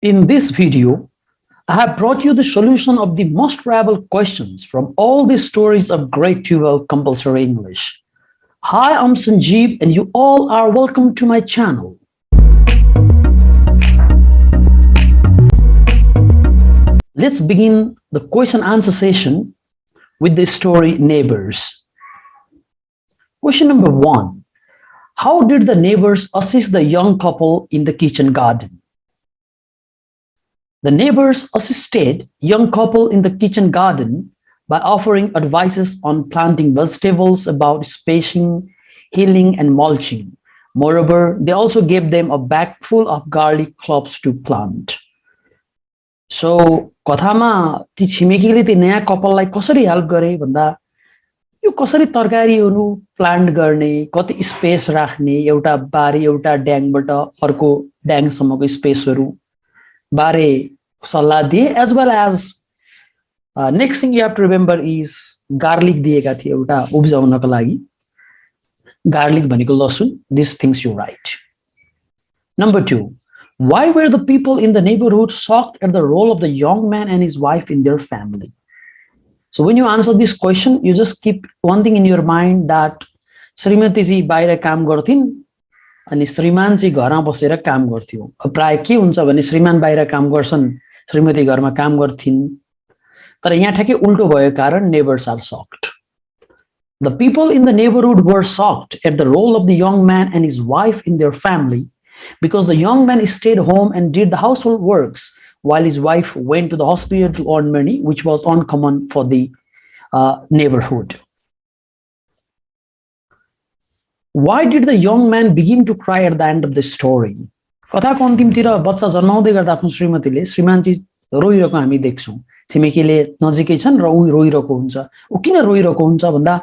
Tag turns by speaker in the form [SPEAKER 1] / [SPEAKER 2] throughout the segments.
[SPEAKER 1] In this video, I have brought you the solution of the most probable questions from all the stories of grade 12 compulsory English. Hi, I'm Sanjeev and you all are welcome to my channel. Let's begin the question answer session with the story Neighbours. Question number 1. How did the neighbors assist the young couple in the kitchen garden? The neighbors assisted young couple in the kitchen garden by offering advices on planting vegetables, about spacing, healing, and mulching. Moreover, they also gave them a bag full of garlic cloves to plant. So, कथामा ती छिमेकीले ती नयाँ कपाललाई कसरी help गरे भन्दा यो कसरी तरकारीहरू plant गर्ने, कति space राख्ने, एउटा बारी एउटा ड्याङबाट अर्को ड्याङसम्मको स्पेसहरू बारे सल्लाह दिए, as well as next thing you have to remember is garlic दिएका थिए एउटा उब्जाउनको लागि. Garlic भनेको लसुन. These things you write. Number 2. Why were the people in the neighborhood shocked at the role of the young man and his wife in their family? So when you answer this question, you just keep one thing in your mind that Shrimati जी बाहिर काम गर्थिन् अनि श्रीमान चाहिँ घरमा बसेर काम गर्थ्यो. प्राय के हुन्छ भने श्रीमान बाहिर काम गर्छन्, श्रीमती घरमा काम गर्थिन्. तर यहाँ ठ्याक्कै उल्टो भएको कारण neighbors are shocked. The people in the neighborhood were shocked at the role of the young man and his wife in their family because the young man stayed home and did the household works while his wife went to the hospital to earn money, which was uncommon for the neighborhood. Why did the young man begin to cry at the end of the story? कथाको अन्तिमतिर बच्चा जन्माउँदै गर्दा आफ्नो श्रीमतीले श्रीमानजी रोइरहेको हामी देख्छौं. छिमेकीले नजिकै छन् र उ रोइरहेको हुन्छ. उ किन रोइरहेको हुन्छ भन्दा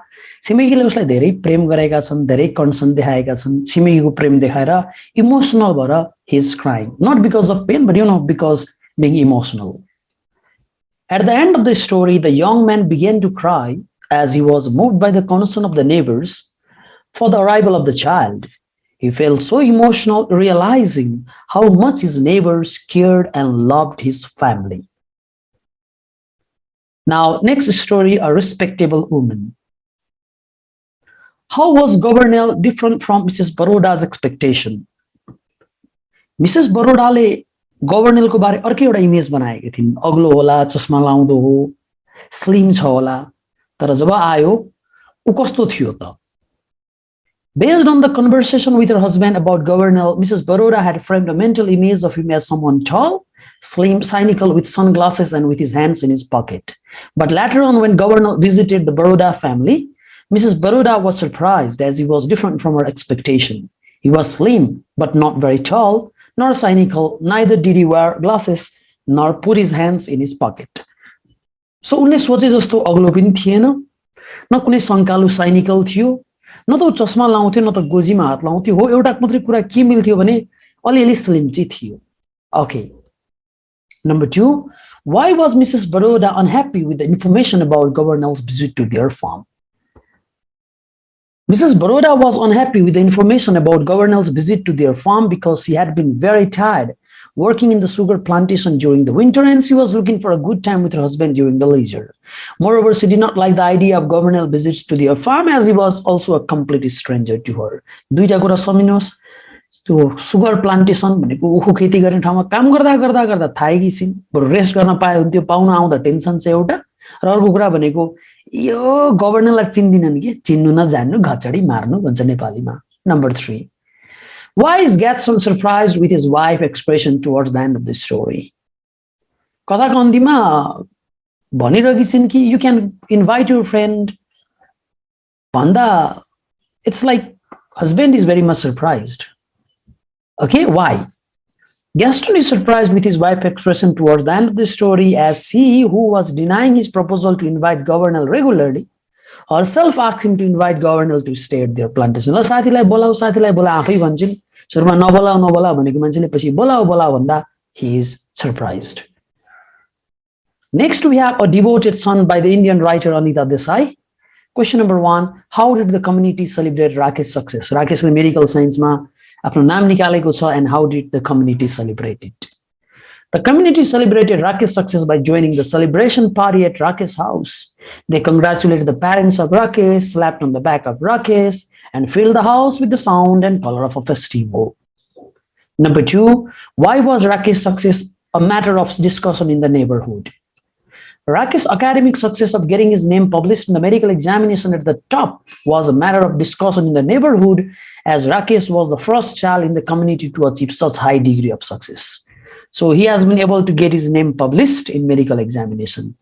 [SPEAKER 1] छिमेकीले उसलाई धेरै प्रेम गरेका छन्, धेरै कन्सर्न देखाएका छन्. छिमेकीको प्रेम देखाएर इमोसनल भएर he is crying, not because of pain, but because being emotional. At the end of the story, the young man began to cry as he was moved by the concern of the neighbors for the arrival of the child. He felt so emotional, realizing how much his neighbors cared and loved his family. Now, next story, A Respectable Woman. How was Gouvernail different from Mrs. Baroda's expectation? Mrs. Barodale Gouvernail को बारे अर्कै एउटा image बनाएकी थिइन्. अग्लो होला, चस्मा लाउँदो हो, slim छ होला. तर जब आयो उ कस्तो थियो त? Based on the conversation with her husband about Gouvernail, Mrs. Baroda had framed a mental image of him as someone tall, slim, cynical, with sunglasses and with his hands in his pocket. But later on, when Gouvernail visited the Baroda family, Mrs. Baroda was surprised as he was different from her expectation. He was slim, but not very tall, nor cynical, neither did he wear glasses, nor put his hands in his pocket. So उनले सोचे जस्तो अग्लो पनि थिएन, न कुनै संकालु cynical थियो, न त चस्मा लाउँथ्यो, न त गोजीमा हात लाउँथ्यो. हो एउटा मात्रै कुरा के मिल्थ्यो भने अलिअलि स्लिम चाहिँ थियो. Okay. Number 2, why was Mrs. Baroda unhappy with the information about Gouvernail's visit to their farm? Mrs. Baroda was unhappy with the information about Gouvernail's visit to their farm because she had been very tired working in the sugar plantation during the winter and she was looking for a good time with her husband during the leisure. Moreover, she did not like the idea of Gouvernail visits to their farm as he was also a complete stranger to her. दुईटा कुरा सम्झिनुहोस्. त्यो sugar plantation भनेको उखु खेती गर्ने ठाउँमा काम गर्दा गर्दा गर्दा थाकेकी छिन्. बरु रेस्ट गर्न पाए हुन्थ्यो, पाउन आउँदा टेन्सन चाहिँ एउटा. र अर्को कुरा भनेको यो गभर्नरलाई चिन्दिनन् के, चिन्नु नजान्नु घचडी मार्नु भन्छ नेपालीमा. Number 3. Why is Gaston surprised with his wife's expression towards the end of the story? कथाको अन्तिममा भनिरहेकी छिन् कि you can invite your friend भन्दा it's like husband is very much surprised. Okay, why? Gaston is surprised with his wife's expression towards the end of the story as she, who was denying his proposal to invite Gouvernail regularly, herself asked him to invite Gouvernail to stay at their plantation. ल साथीलाई बोला आफै भन्छन्. सुरुमा नबोलाउ भनेको मान्छेले पछि बोलाउ भन्दा he is surprised. Next, we have A Devoted Son by the Indian writer Anita Desai. Question number 1, how did the community celebrate Rakesh's success? Rakeshले मेडिकल साइन्समा आफ्नो नाम निकालेको छ and how did the community celebrate it? The community celebrated Rakesh's success by joining the celebration party at Rakesh's house. They congratulated the parents of Rakesh, slapped on the back of Rakesh, and filled the house with the sound and color of a festival. Number 2, why was Rakesh's success a matter of discussion in the neighborhood? Rakesh's academic success of getting his name published in the medical examination at the top was a matter of discussion in the neighborhood, as Rakesh was the first child in the community to achieve such high degree of success. So he has been able to get his name published in medical examination.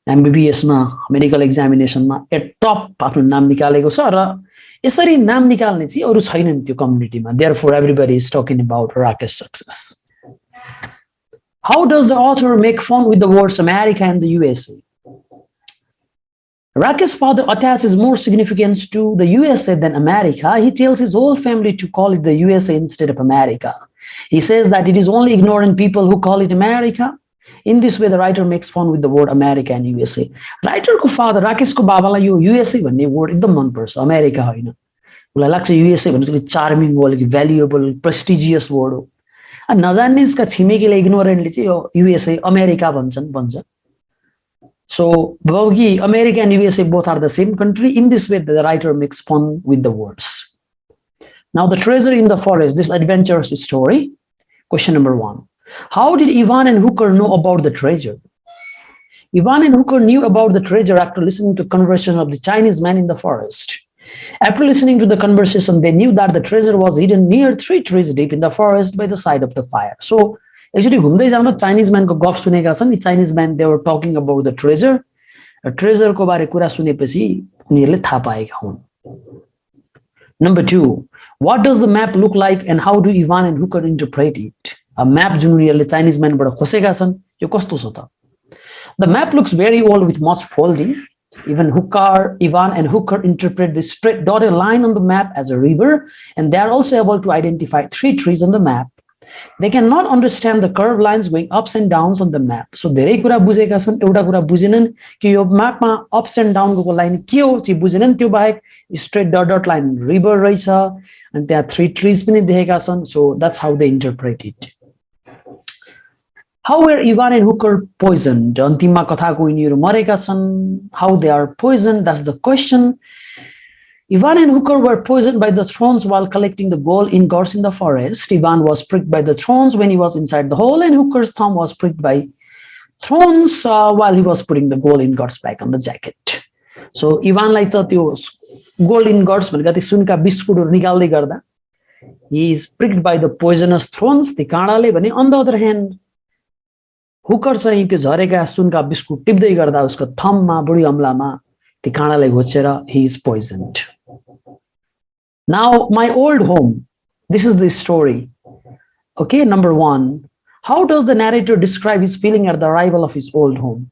[SPEAKER 1] MBBS medical examination at top आफ्नो नाम निकालेको छ र यसरी नाम निकाल्ने चाहिँ अरु छैनन् त्यो कम्युनिटीमा. Therefore everybody is talking about Rakesh's success. How does the author make fun with the words America and the USA? Rakesh's father attaches more significance to the USA than America. He tells his whole family to call it the USA instead of America. He says that it is only ignorant people who call it America. In this way, the writer makes fun with the word America and USA. Writer ko father, Rakesh ko babaलाई yo USA भन्ने word एकदम मन पर्छ, America हैन. उलाई लाग्छ USA भन्ने चाहिँ charming हो, valuable, prestigious word हो. अनि नजान्ने यसका छिमेकीले ignorantले चाहिँ यो USA, America भन्छ. So, America and USA both are the same country. In this way, the writer makes fun with the words. Now, the treasure in the forest, this adventurous story. Question number 1. How did Ivan and Hooker know about the treasure? Ivan and Hooker knew about the treasure after listening to the conversation of the Chinese man in the forest. After listening to the conversation, they knew that the treasure was hidden near 3 trees deep in the forest by the side of the fire. So, actually, घुम्दै जाँदा Chinese man को गफ सुनेका छन्. The Chinese man, they were talking about the treasure. A treasure को बारे कुरा सुनेपछि उनीहरूले थाहा पाएका हुन्. Number 2, what does the map look like and how do Ivan and Hooker interpret it? A map जुन उनीहरूले Chinese man बाट खोसेका छन्, यो कस्तो छ त? The map looks very old with much folding. Even Ivan and Hooker interpret the straight dotted line on the map as a river, and they are also able to identify 3 trees on the map. They cannot understand the curved lines going ups and downs on the map. So धेरै कुरा बुझेका छन्, एउटा कुरा बुझेनन् कि यो म्यापमा ups and down को line के हो चाहिँ बुझेनन्. त्यो बाहेक straight dot line river रहेछ अनि त्यहाँ 3 trees पनि देखेका छन्. So that's how they interpret it. How were Ivan and Hooker poisoned? अन्तिममा कथाको यिनीहरू मरेका छन्. How they are poisoned, that's the question. Ivan and Hooker were poisoned by the thorns while collecting the gold ingots in the forest. Ivan was pricked by the thorns when he was inside the hole, and Hooker's thumb was pricked by thorns while he was putting the gold ingots back on the jacket. So Ivan like त्यो gold ingots भनेका ती सुनका बिस्कुटहरु निकाल्दै गर्दा he is pricked by the poisonous thorns, ती काँडाले भने. On the other hand, Hooker चाहिँ त्यो झरेका सुनका biscuit टिप्दै गर्दा उसको थम्बमा बुढी अम्लामा ती काँडाले घोचेर he is poisoned. Now, my old home. This is the story. Okay, number 1. How does the narrator describe his feeling at the arrival of his old home?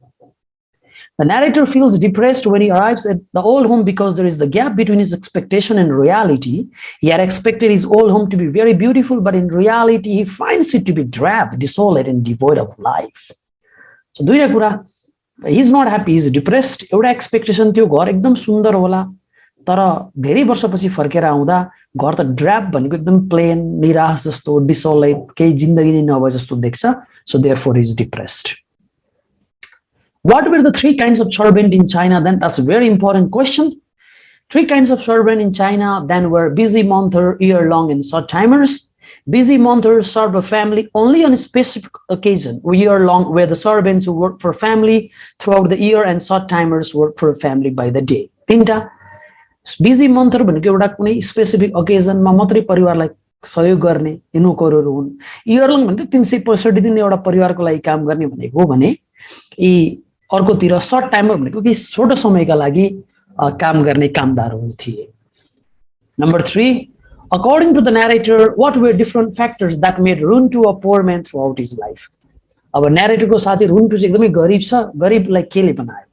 [SPEAKER 1] The narrator feels depressed when he arrives at the old home because there is the gap between his expectation and reality. He had expected his old home to be very beautiful, but in reality, he finds it to be drab, desolate, and devoid of life. So, दुईटा कुरा, he's not happy, he's depressed. एउटा expectation थियो घर एकदम सुन्दर होला, तर धेरै वर्षपछि फर्केर आउँदा घर त ड्र्याप भनेको एकदम प्लेन, निराश जस्तो, डिसोलेट, केही जिन्दगी नै नभए जस्तो देख्छ. So therefore he is depressed. What were the 3 kinds of servant in China then? That's a very important question. 3 kinds of servant in China then were busy monther, year-long, and short-timers. Busy monthers serve a family only on a specific occasion, year-long, where the servants who work for family throughout the year and short-timers work for a family by the day. तीनटा busy month भनेको एउटा कुनै specific ओकेजनमा मात्रै परिवारलाई सहयोग गर्ने नोकरहरू हुन्. Year long भनेको 365 दिन एउटा परिवारको लागि काम गर्ने भनेको हो भने यी अर्कोतिर सर्ट टाइमर भनेको कि छोटो समयका लागि काम गर्ने कामदारहरू थिए. Number 3, according to the narrator, what were different factors that made Runtu a poor man throughout his life? अब narrator को साथी Runtu चाहिँ एकदमै गरिब छ, गरिबलाई केले बनायो?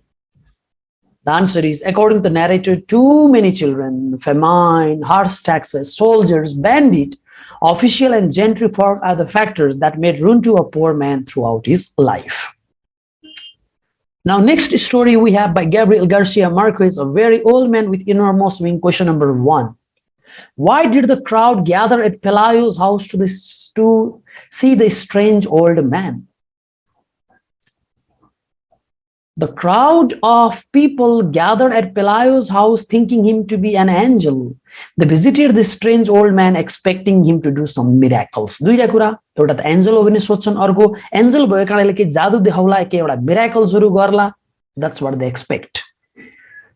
[SPEAKER 1] The answer is, according to the narrator, too many children, famine, harsh taxes, soldiers, bandit, official and gentry folk are the factors that made Runtu a poor man throughout his life. Now, next story we have by Gabriel Garcia Marquez, a very old man with enormous wing. Question number 1. Why did the crowd gather at Pelayo's house to see the strange old man. The crowd of people gathered at Pelayo's house thinking him to be an angel. They visited the strange old man expecting him to do some miracles. दुईटा कुरा एउटा त angel हो भने सोच्छन् अर्को angel भएको कारणले के जादु देखाउला के एउटा मिराकल्सहरु गर्ला. That's what they expect.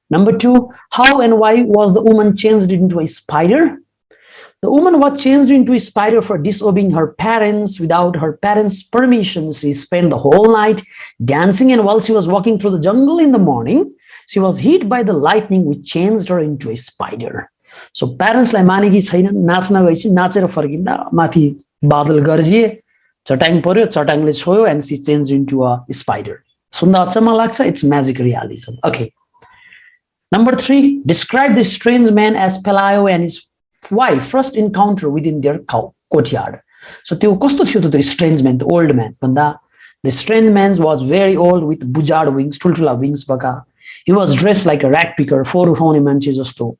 [SPEAKER 1] Number 2, how and why was the woman changed into a spider? The woman was changed into a spider for disobeying her parents without her parents' permission. She spent the whole night dancing, and while she was walking through the jungle in the morning, she was hit by the lightning, which changed her into a spider. So parents like maneki छैन, नाच्न गएपछि नाचेर फर्किँदा माथि बादल गर्जिए, चट्याङ पर्यो, चट्याङले छोयो, and she changed into a spider. सुन्दा अचम्म लाग्छ, it's magic realism. Okay. Number 3, describe the strange man as Pelayo and his wife first encounter within their courtyard. So त्यो कस्तो थियो त strange man, the old man भन्दा the strange man was very old with bujard wings, ठुलठुला wings बका. He was dressed like a rag picker, फोहोर उठाउने मान्छे जस्तो.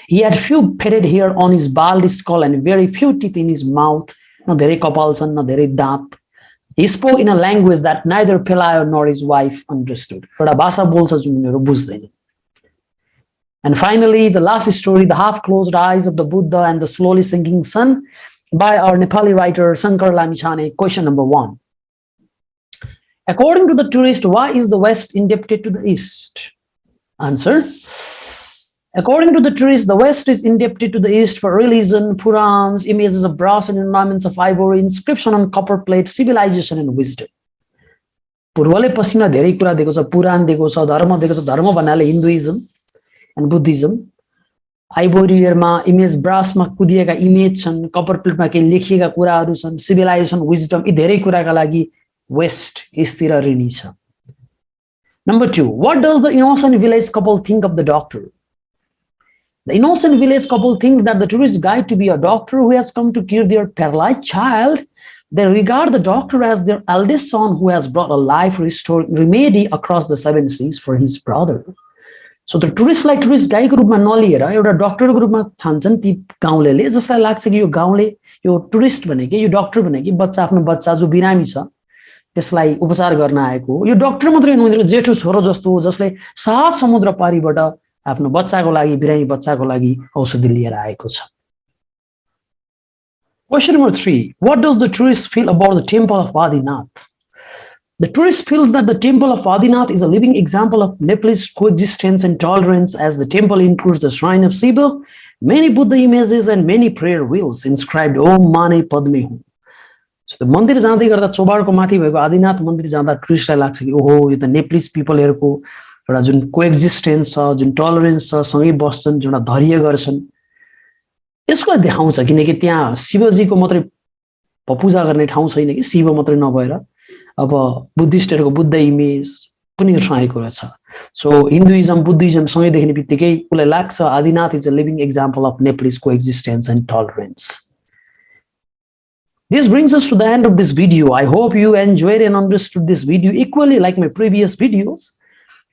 [SPEAKER 1] He had few faded hair on his bald skull and very few teeth in his mouth. न धेरै कपाल छन्, न धेरै दाँत. He spoke in a language that neither Pelayo nor his wife understood. एउटा भाषा बोल्छ जुन उनीहरु बुझ्दैन. And finally, the last story, the half-closed eyes of the Buddha and the slowly sinking sun, by our Nepali writer Shankar Lamichhane. Question number 1. According to the tourist, why is the West indebted to the East? Answer. According to the tourist, the West is indebted to the East for religion, Purans, images of brass and ornaments of ivory, inscription on copper plate, civilization and wisdom. पूर्वले पश्चिममा धेरै कुरा दिएको छ, पुराण दिएको छ, धर्म दिएको छ. धर्म भन्नाले हिन्दुइजम and Buddhism. Ivoryमा इमेज ब्रासमा कुदिएका इमेज छन्, कपर प्लेटमा केही लेखिएका कुराहरू छन्, सिभिलाइजेसन, विजडम, यी धेरै कुराका लागि वेस्ट यसतिर ऋणी छ. Number 2, what does the innocent village couple think of the doctor? The innocent village couple thinks that the tourist guide to be a doctor who has come to cure their paralyzed child. They regard the doctor as their eldest son who has brought a life-restoring remedy across the 7 seas for his brother. So the tourist like tourist guide को रूपमा नलिएर एउटा डाक्टरको रूपमा ठान्छन् ती गाउँलेले. जसलाई लाग्छ कि यो गाउँले यो tourist भनेको यो डाक्टर भनेको बच्चा आफ्नो बच्चा जो बिरामी छ त्यसलाई उपचार गर्न आएको. यो डाक्टर मात्रै नहुँदैन, जेठो छोरो जस्तो जसले 7 समुद्र पारीबाट आफ्नो बच्चाको लागि बिरामी बच्चाको लागि औषधि लिएर आएको छ. Question number 3. What does the tourist feel about the temple of Adinath? The tourist feels that the temple of Adinath is a living example of Nepalese coexistence and tolerance, as the temple includes the shrine of Shiva, many Buddha images, and many prayer wheels inscribed Om Mane Padme Hum. So the मन्दिर जाँदै गर्दा चोबारको माथि भएको आदिनाथ मन्दिर जाँदा टुरिस्टलाई लाग्छ कि ओहो यो त नेप्लिज पिपलहरुको एउटा जुन कोएक्जिस्टेन्स छ, जुन टलरेन्स छ, सँगै बस्छन्, जुन धैर्य गर्छन्, यसको देखाउँछ. किनकि त्यहाँ शिवजीको मात्रै पूजा गर्ने ठाउँ छैन कि, शिव मात्रै नभएर अब बुद्धिस्टहरुको बुद्ध इमेज पनि रहेको रहेछ. सो हिन्दुइजम बुद्धिज्म सँगै देख्ने बित्तिकै उलाई लाग्छ Adinath is a living example of Nepalese coexistence and tolerance. This brings us to the end of this video. I hope you enjoyed and understood this video equally like my previous videos.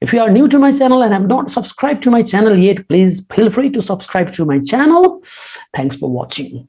[SPEAKER 1] If you are new to my channel and have not subscribed to my channel yet, please feel free to subscribe to my channel. Thanks for watching.